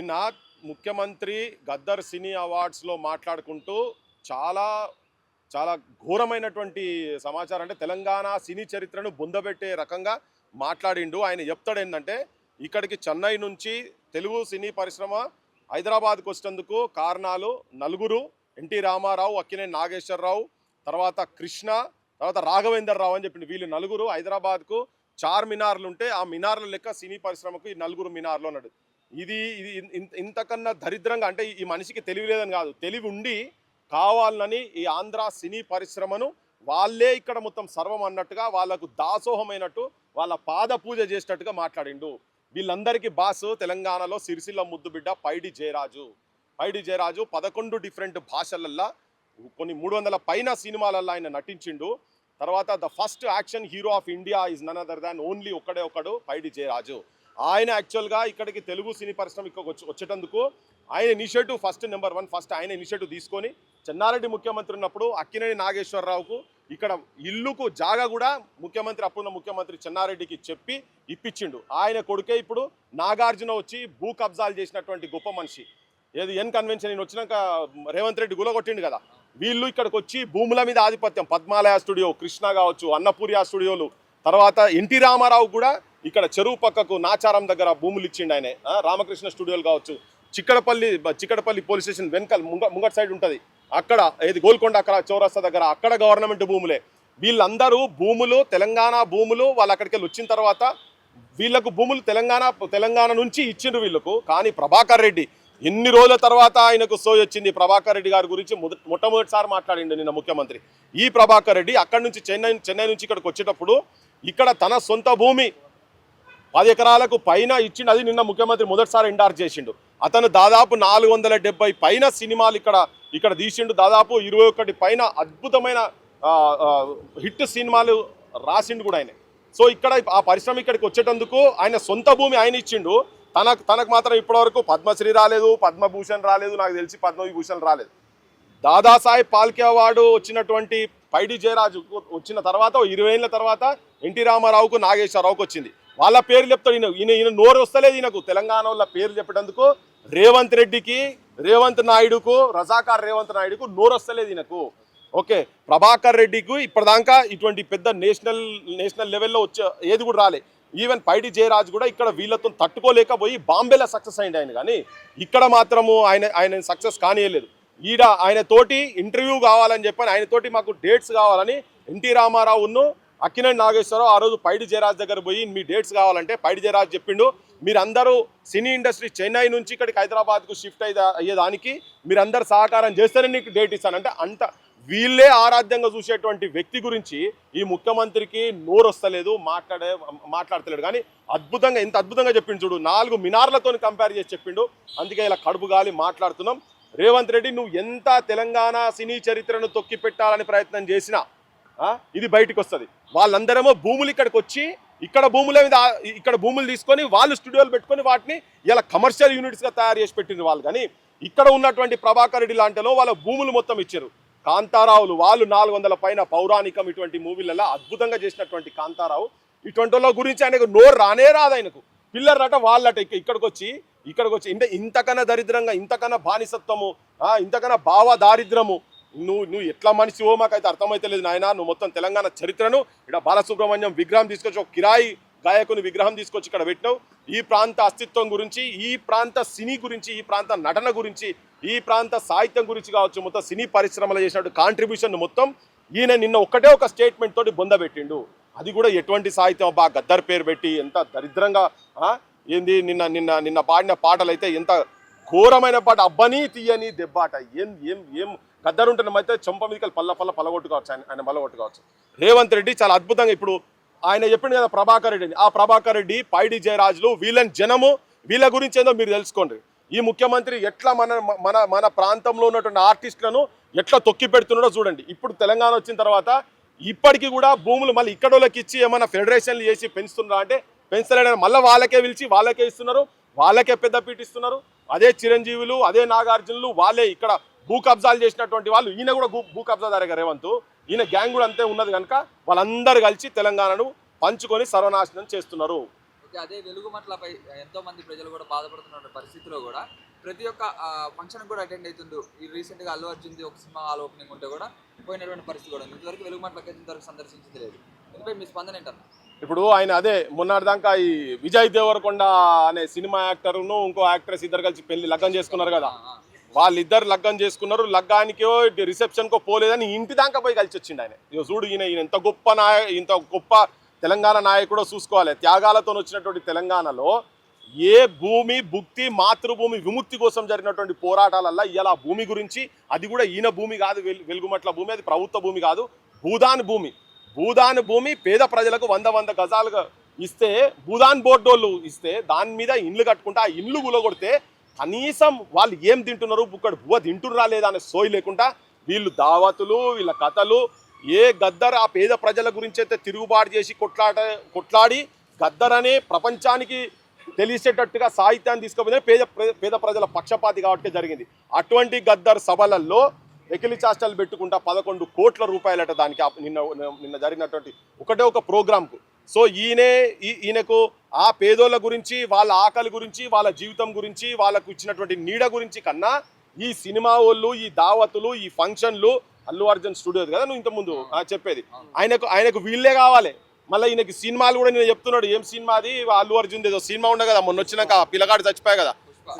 నిన్న ముఖ్యమంత్రి గద్దర్ సినీ అవార్డ్స్లో మాట్లాడుకుంటూ చాలా చాలా ఘోరమైనటువంటి సమాచారం, అంటే తెలంగాణ సినీ చరిత్రను బొందబెట్టే రకంగా మాట్లాడిండు. ఆయన చెప్తాడు ఏంటంటే, ఇక్కడికి చెన్నై నుంచి తెలుగు సినీ పరిశ్రమ హైదరాబాద్కు వచ్చినందుకు కారణాలు నలుగురు: ఎన్టీ రామారావు, అక్కినేని నాగేశ్వరరావు, తర్వాత కృష్ణ, తర్వాత రాఘవేందర్ రావు అని చెప్పిండు. వీళ్ళు నలుగురు హైదరాబాద్కు చార్మినార్లు ఉంటే ఆ మినార్ల లెక్క సినీ పరిశ్రమకు ఈ నలుగురు మినార్లు అన్నాడు. ఇది ఇది ఇంతకన్నా దరిద్రంగా, అంటే ఈ మనిషికి తెలివి లేదని కాదు, తెలివి ఉండి కావాలని ఈ ఆంధ్ర సినీ పరిశ్రమను వాళ్ళే ఇక్కడ మొత్తం సర్వం అన్నట్టుగా, వాళ్ళకు దాసోహమైనట్టు, వాళ్ళ పాద పూజ చేసినట్టుగా మాట్లాడిండు. వీళ్ళందరికీ బాస్ తెలంగాణలో సిరిసిల్ల ముద్దుబిడ్డ పైడి జయరాజు. 11 డిఫరెంట్ భాషలల్లో కొన్ని 300 పైన సినిమాలల్లో ఆయన నటించిండు. తర్వాత the first action hero of India is none other than only ఒకడు పైడి జయరాజు. ఆయన యాక్చువల్గా ఇక్కడికి తెలుగు సినీ పరిశ్రమ వచ్చేటందుకు ఆయన ఇనిషియేటివ్ ఫస్ట్ ఆయన ఇనిషియేటివ్ తీసుకొని చెన్నారెడ్డి ముఖ్యమంత్రి ఉన్నప్పుడు అక్కినేని నాగేశ్వరరావుకు ఇక్కడ ఇల్లుకు జాగా కూడా అప్పుడున్న ముఖ్యమంత్రి చెన్నారెడ్డికి చెప్పి ఇప్పించిండు. ఆయన కొడుకే ఇప్పుడు నాగార్జున వచ్చి భూ కబ్జాలు చేసినటువంటి గొప్ప మనిషి. ఏది ఎన్ కన్వెన్షన్ నేను వచ్చినాక రేవంత్ రెడ్డి గులగొట్టిండు కదా. వీళ్ళు ఇక్కడికి వచ్చి భూముల మీద ఆధిపత్యం, పద్మాలయ స్టూడియో, కృష్ణ కావచ్చు, అన్నపూర్య స్టూడియోలు, తర్వాత ఎన్టీ రామారావు కూడా ఇక్కడ చెరువు పక్కకు నాచారం దగ్గర భూములు ఇచ్చిండు ఆయన. రామకృష్ణ స్టూడియోలు కావచ్చు, చిక్కడపల్లి పోలీస్ స్టేషన్ వెనకాల ముంగట్ సైడ్ ఉంటుంది, అక్కడ ఏది గోల్కొండ అక్కడ చౌరస్తా దగ్గర అక్కడ గవర్నమెంట్ భూములే. వీళ్ళందరూ భూములు, తెలంగాణ భూములు, వాళ్ళు అక్కడికి వెళ్ళి వచ్చిన తర్వాత వీళ్ళకు భూములు తెలంగాణ నుంచి ఇచ్చిండ్రు వీళ్ళకు. కానీ ప్రభాకర్ రెడ్డి ఎన్ని రోజుల తర్వాత ఆయనకు సోయి వచ్చింది. ప్రభాకర్ రెడ్డి గారి గురించి మొట్టమొదటిసారి మాట్లాడిండు నిన్న ముఖ్యమంత్రి. ఈ ప్రభాకర్ రెడ్డి అక్కడి నుంచి చెన్నై నుంచి ఇక్కడికి వచ్చేటప్పుడు ఇక్కడ తన సొంత భూమి 10 ఎకరాలకు పైన ఇచ్చిండు. అది నిన్న ముఖ్యమంత్రి మొదటిసారి ఎండార్జ్ చేసిండు. అతను దాదాపు 470 పైన సినిమాలు ఇక్కడ తీసిండు. దాదాపు 21 పైన అద్భుతమైన హిట్ సినిమాలు రాసిండు కూడా ఆయన. సో ఇక్కడ ఆ పరిశ్రమ ఇక్కడికి వచ్చేటందుకు ఆయన సొంత భూమి ఆయన ఇచ్చిండు. తనకు మాత్రం ఇప్పటివరకు పద్మశ్రీ రాలేదు, పద్మభూషణ్ రాలేదు, నాకు తెలిసి పద్మవిభూషణ్ రాలేదు. దాదాసాహెబ్ పాల్కే అవార్డు వచ్చినటువంటి పైడి జయరాజు వచ్చిన తర్వాత 20 ఏళ్ళ తర్వాత ఎన్టీ రామారావుకు, నాగేశ్వరరావుకు వచ్చింది. వాళ్ళ పేర్లు చెప్తాడు ఈయన నోరు వస్తలేదు ఈయనకు. తెలంగాణ వాళ్ళ పేర్లు చెప్పేటందుకు రేవంత్ రెడ్డికి, రజాకార్ రేవంత్ నాయుడుకు నోరు వస్తలేదు ఈయనకు. ఓకే, ప్రభాకర్ రెడ్డికి ఇప్పటిదాకా ఇటువంటి పెద్ద నేషనల్ లెవెల్లో వచ్చే ఏది కూడా రాలే. ఈవెన్ పైడి జయరాజు కూడా ఇక్కడ వీళ్ళతో తట్టుకోలేకపోయి బాంబేలో సక్సెస్ అయింది ఆయన. కానీ ఇక్కడ మాత్రము ఆయన సక్సెస్ కానియలేదు. ఆయన తోటి ఇంటర్వ్యూ కావాలని చెప్పని, ఆయన తోటి మాకు డేట్స్ కావాలని ఎన్టీ రామారావును, అక్కినేని నాగేశ్వరరావు ఆ రోజు పైడి జయరాజు దగ్గర పోయి మీ డేట్స్ కావాలంటే పైడి జయరాజు చెప్పిండు, మీరందరూ సినీ ఇండస్ట్రీ చెన్నై నుంచి ఇక్కడికి హైదరాబాద్కు షిఫ్ట్ అయ్యేదానికి మీరందరూ సహకారం చేస్తేనే నీకు డేట్ ఇస్తానంటే, అంత వీళ్ళే ఆరాధ్యంగా చూసేటువంటి వ్యక్తి గురించి ఈ ముఖ్యమంత్రికి నోరు వస్తలేదు, మాట్లాడతలేడు. కానీ ఎంత అద్భుతంగా చెప్పిండు చూడు, 4 మినార్లతో కంపేర్ చేసి చెప్పిండు. అందుకే ఇలా కడుపు గాలి మాట్లాడుతున్నాం. రేవంత్ రెడ్డి, నువ్వు ఎంత తెలంగాణ సినీ చరిత్రను తొక్కి పెట్టాలని ప్రయత్నం చేసినా ఇది బయటకు వస్తుంది. వాళ్ళందరేమో భూములు ఇక్కడికి వచ్చి ఇక్కడ భూములు తీసుకొని వాళ్ళు స్టూడియోలు పెట్టుకొని వాటిని ఇలా కమర్షియల్ యూనిట్స్గా తయారు చేసి పెట్టిండ్రు వాళ్ళు. కానీ ఇక్కడ ఉన్నటువంటి ప్రభాకర్ రెడ్డి లాంటిలో వాళ్ళ భూములు మొత్తం ఇచ్చారు. కాంతారావులు వాళ్ళు 400 పైన పౌరాణికం ఇటువంటి మూవీలలో అద్భుతంగా చేసినటువంటి కాంతారావు, ఇటువంటి వాళ్ళ గురించి ఆయనకు నోరు రాదు. ఆయనకు పిల్లర్ అట వాళ్ళట ఇక్కడికి వచ్చి అంటే ఇంతకన్నా దరిద్రంగా, ఇంతకన్నా బానిసత్వము, ఇంతకన్నా భావ దారిద్రము నువ్వు ఎట్లా మనిషివో మాకైతే అర్థమైతే లేదు నాయన. నువ్వు మొత్తం తెలంగాణ చరిత్రను ఇక్కడ బాలసుబ్రహ్మణ్యం విగ్రహం తీసుకొచ్చి, ఒక కిరాయి గాయకుని విగ్రహం తీసుకొచ్చి ఇక్కడ పెట్టినావు. ఈ ప్రాంత అస్తిత్వం గురించి, ఈ ప్రాంత సినీ గురించి, ఈ ప్రాంత నటన గురించి, ఈ ప్రాంత సాహిత్యం గురించి కావచ్చు, మొత్తం సినీ పరిశ్రమలో చేసినట్టు కాంట్రిబ్యూషన్ మొత్తం ఈయన నిన్న ఒక స్టేట్మెంట్ తోటి బొందబెట్టిండు. అది కూడా ఎటువంటి సాహిత్యం అబ్బా, గద్దర్ పేరు పెట్టి ఎంత దరిద్రంగా ఏంది. నిన్న పాడిన పాటలు అయితే ఎంత ఘోరమైన పాట, అబ్బని తీయని దెబ్బాట. ఏం గద్దరు ఉంటున్న మధ్య చెంప మీదకి పల్లగొట్టుకోవచ్చు, ఆయన బలగొట్టుకోవచ్చు. రేవంత్ రెడ్డి చాలా అద్భుతంగా ఇప్పుడు ఆయన చెప్పిండు కదా ప్రభాకర్ రెడ్డి, ఆ ప్రభాకర్ రెడ్డి, పైడి జయరాజులు, వీళ్ళ గురించి ఏందో మీరు తెలుసుకోండి. ఈ ముఖ్యమంత్రి ఎట్లా మన ప్రాంతంలో ఉన్నటువంటి ఆర్టిస్టులను ఎట్లా తొక్కి పెడుతున్నాడో చూడండి. ఇప్పుడు తెలంగాణ వచ్చిన తర్వాత ఇప్పటికీ కూడా భూములు మళ్ళీ ఇక్కడ వాళ్ళకి ఇచ్చి ఏమైనా ఫెడరేషన్లు చేసి పెంచుతున్నారా అంటే పెంచలేడని, మళ్ళీ వాళ్ళకే పిలిచి వాళ్ళకే ఇస్తున్నారు, వాళ్ళకే పెద్దపీట ఇస్తున్నారు. అదే చిరంజీవులు, అదే నాగార్జునులు, వాళ్ళే ఇక్కడ భూ కబ్జాలు చేసినటువంటి వాళ్ళు. ఈయన కూడా భూ కబ్జాదారే రేవంత్, ఈయన గ్యాంగ్ కూడా అంతే ఉన్నది కనుక వాళ్ళందరూ కలిసి తెలంగాణను పంచుకొని సర్వనాశనం చేస్తున్నారు. అదే వెలుగుమట్లపై ఎంతో మంది ప్రజలు కూడా బాధపడుతున్న పరిస్థితిలో కూడా ప్రతి ఒక్క ఫంక్షన్ కూడా అటెండ్ అవుతుండ్రు. ఈ రీసెంట్గా అల్లు అర్జున్ది ఒక సినిమా హాల్ ఓపెనింగ్ ఉంటే కూడా పోయినటువంటి పరిస్థితి కూడా ఉంది. ఇంతవరకు వెలుగుమట్లకి ఇంతవరకు సందర్శించింది లేదు. దీనిపై మీ స్పందన ఏంటన్నా? ఇప్పుడు ఆయన అదే మొన్నటిదాకా ఈ విజయ్ దేవరకొండ అనే సినిమా యాక్టర్ను ఇంకో యాక్ట్రెస్ ఇద్దరు కలిసి లగ్గం చేసుకున్నారు కదా. వాళ్ళిద్దరు లగ్గం చేసుకున్నారు. లగ్గానికో రిసెప్షన్కో పోలేదని ఇంటి దాకా పోయి కలిసి వచ్చిండు ఆయన. ఇక చూడు ఈయన ఇంత గొప్ప తెలంగాణ నాయకుడో చూసుకోవాలి. త్యాగాలతో వచ్చినటువంటి తెలంగాణలో ఏ భూమి భుక్తి మాతృభూమి విముక్తి కోసం జరిగినటువంటి పోరాటాలల్లో ఇవాళ ఆ భూమి గురించి, అది కూడా ఈయన భూమి కాదు, వెలుగుమట్ల భూమి, అది ప్రభుత్వ భూమి కాదు, భూదాన్ భూమి. భూదాన్ భూమి పేద ప్రజలకు 100 గజాలుగా ఇస్తే, భూదాన్ బోర్డోళ్ళు ఇస్తే దాని మీద ఇండ్లు కట్టుకుంటే ఆ ఇండ్లు గులగొడితే కనీసం వాళ్ళు ఏం తింటున్నారు, బుక్కడు బువ్వ తింటుర్రా లేదా అనే సోయి లేకుండా వీళ్ళు దావతులు, వీళ్ళ కథలు, ఏ గద్దర్ ఆ పేద ప్రజల గురించి అయితే తిరుగుబాటు చేసి కొట్లాడి గద్దర్ అనే ప్రపంచానికి తెలిసేటట్టుగా సాహిత్యాన్ని తీసుకుపోయిన పేద ప్రజల పక్షపాతి కాబట్టి జరిగింది. అటువంటి గద్దర్ సభలలో ఎకిలి చాస్టలు పెట్టుకుంటా 11 కోట్ల రూపాయలట దానికి నిన్న జరిగినటువంటి ఒకటే ఒక ప్రోగ్రాంకు. సో ఈయనకు ఆ పేదోళ్ళ గురించి, వాళ్ళ ఆకలి గురించి, వాళ్ళ జీవితం గురించి, వాళ్ళకు ఇచ్చినటువంటి నీడ గురించి కన్నా ఈ సినిమా వాళ్ళు, ఈ దావతులు, ఈ ఫంక్షన్లు, అల్లు అర్జున్ స్టూడియో కదా నువ్వు ఇంతకుముందు చెప్పేది, ఆయనకు వీళ్ళే కావాలి. మళ్ళీ ఈయనకి సినిమాలు కూడా నేను చెప్తున్నాడు. ఏం సినిమా అది, అల్లు అర్జున్ ఏదో సినిమా ఉండే కదా మొన్న వచ్చినాక, పిల్లగాడు చచ్చిపోయా కదా,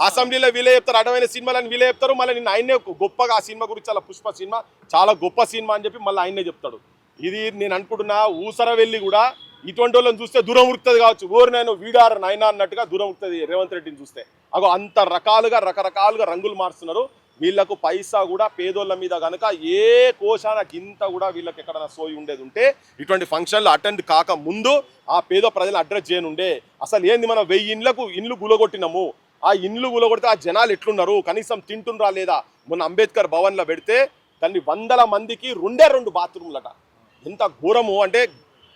అసెంబ్లీలో వీళ్ళే చెప్తారు, అడవైన సినిమాలని వీళ్ళే చెప్తారు. మళ్ళీ నిన్న ఆయనే గొప్పగా ఆ సినిమా గురించి చాలా పుష్ప సినిమా చాలా గొప్ప సినిమా అని చెప్పి మళ్ళీ ఆయనే చెప్తాడు. ఇది నేను అనుకుంటున్నా ఊసర వెళ్ళి కూడా ఇటువంటి వాళ్ళని చూస్తే దూరం ఉరుకుతుంది కావచ్చు, ఓరు నేను వీడారు నాయన అన్నట్టుగా దూరం ఉరుకుతుంది రేవంత్ రెడ్డిని చూస్తే. అగో అంత రకరకాలుగా రంగులు మారుస్తున్నారు. వీళ్ళకు పైసా కూడా పేదోళ్ళ మీద కనుక ఏ కోశాన గింత కూడా వీళ్ళకి ఎక్కడైనా సోయి ఉండేది ఉంటే ఇటువంటి ఫంక్షన్లు అటెండ్ కాక ముందు ఆ పేద ప్రజలు అడ్రస్ చేయనుండే. అసలు ఏంది, మనం 1000 ఇండ్లు గులగొట్టినాము, ఆ ఇండ్లు గులగొడితే ఆ జనాలు ఎట్లున్నారు, కనీసం తింటుండ్రా లేదా. మొన్న అంబేద్కర్ భవన్లో పెడితే దాన్ని 100 మందికి 2 బాత్రూమ్లట. ఎంత ఘోరము అంటే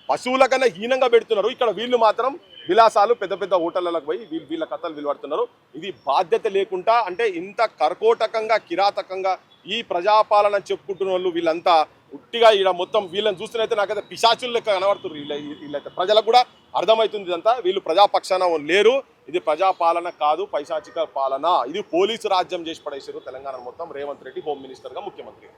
పశువుల కన్నా హీనంగా పెడుతున్నారు. ఇక్కడ వీళ్ళు మాత్రం విలాసాలు పెద్ద హోటళ్లకు పోయి వీళ్ళ కథలు విలువడుతున్నారు. ఇది బాధ్యత లేకుండా, అంటే ఇంత కర్కోటకంగా కిరాతకంగా ఈ ప్రజాపాలన చెప్పుకుంటున్న వాళ్ళు వీళ్ళంతా ఉట్టిగా ఈడ మొత్తం వీళ్ళని చూస్తున్నైతే నాకైతే పిశాచులు లెక్క కనబడుతున్నారు. వీళ్ళైతే ప్రజలకు కూడా అర్థమవుతుంది ఇదంతా వీళ్ళు ప్రజాపక్షాన లేరు. ఇది ప్రజాపాలన కాదు, పైశాచిక పాలన. ఇది పోలీసు రాజ్యం చేసి పడేసారు తెలంగాణ మొత్తం. రేవంత్ రెడ్డి హోమ్ మినిస్టర్గా, ముఖ్యమంత్రి.